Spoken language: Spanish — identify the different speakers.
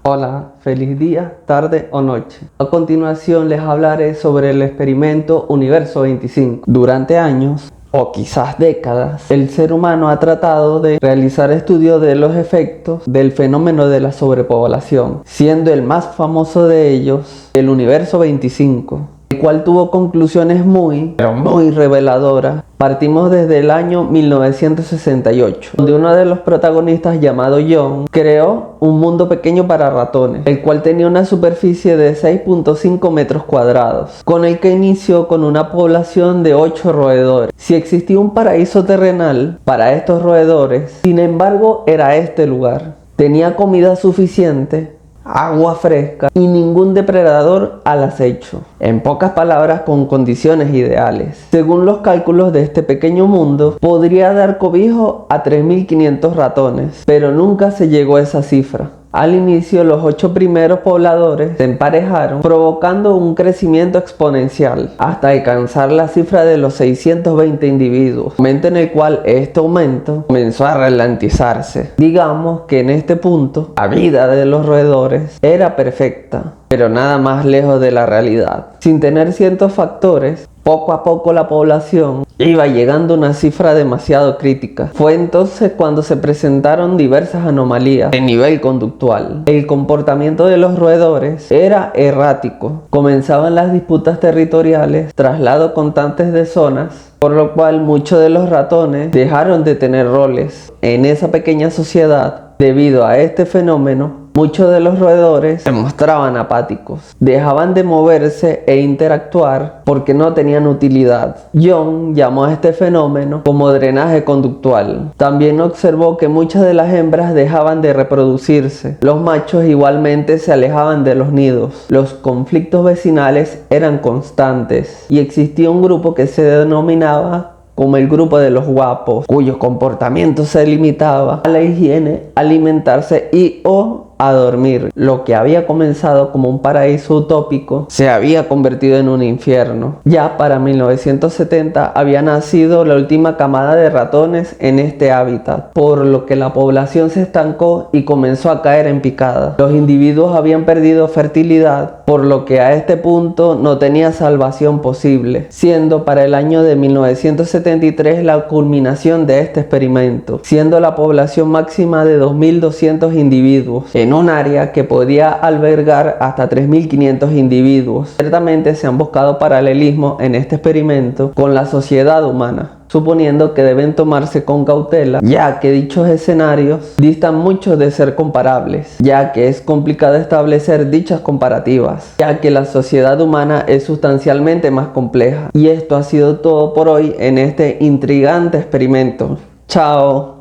Speaker 1: Hola, feliz día, tarde o noche. A continuación les hablaré sobre el experimento Universo 25. Durante años, o quizás décadas, el ser humano ha tratado de realizar estudios de los efectos del fenómeno de la sobrepoblación, siendo el más famoso de ellos el Universo 25, el cual tuvo conclusiones muy reveladoras. Partimos desde el año 1968, donde uno de los protagonistas, llamado John, creó un mundo pequeño para ratones, el cual tenía una superficie de 6.5 metros cuadrados, con el que inició con una población de 8 roedores. Si existía un paraíso terrenal para estos roedores, sin embargo, era este lugar. Tenía comida suficiente, agua fresca y ningún depredador al acecho. En pocas palabras, con condiciones ideales. Según los cálculos de este pequeño mundo, podría dar cobijo a 3.500 ratones, pero nunca se llegó a esa cifra. Al inicio, los 8 primeros pobladores se emparejaron, provocando un crecimiento exponencial hasta alcanzar la cifra de los 620 individuos, momento en el cual este aumento comenzó a ralentizarse. Digamos que en este punto, la vida de los roedores era perfecta, pero nada más lejos de la realidad. Sin tener ciertos factores, poco a poco la población iba llegando a una cifra demasiado crítica. Fue entonces cuando se presentaron diversas anomalías de nivel conductual. El comportamiento de los roedores era errático. Comenzaban las disputas territoriales, traslados constantes de zonas, por lo cual muchos de los ratones dejaron de tener roles en esa pequeña sociedad. Debido a este fenómeno, muchos de los roedores se mostraban apáticos, dejaban de moverse e interactuar porque no tenían utilidad. John llamó a este fenómeno como drenaje conductual. También observó que muchas de las hembras dejaban de reproducirse. Los machos igualmente se alejaban de los nidos. Los conflictos vecinales eran constantes y existía un grupo que se denominaba como el grupo de los guapos, cuyo comportamiento se limitaba a la higiene, alimentarse y a dormir. Lo que había comenzado como un paraíso utópico se había convertido en un infierno. Ya para 1970 había nacido la última camada de ratones en este hábitat, por lo que la población se estancó y comenzó a caer en picada. Los individuos habían perdido fertilidad, por lo que a este punto no tenía salvación posible, siendo para el año de 1973 la culminación de este experimento, siendo la población máxima de 2.200 individuos en un área que podía albergar hasta 3.500 individuos. Ciertamente se han buscado paralelismos en este experimento con la sociedad humana, suponiendo que deben tomarse con cautela, ya que dichos escenarios distan mucho de ser comparables, ya que es complicado establecer dichas comparativas, ya que la sociedad humana es sustancialmente más compleja. Y esto ha sido todo por hoy en este intrigante experimento. Chao.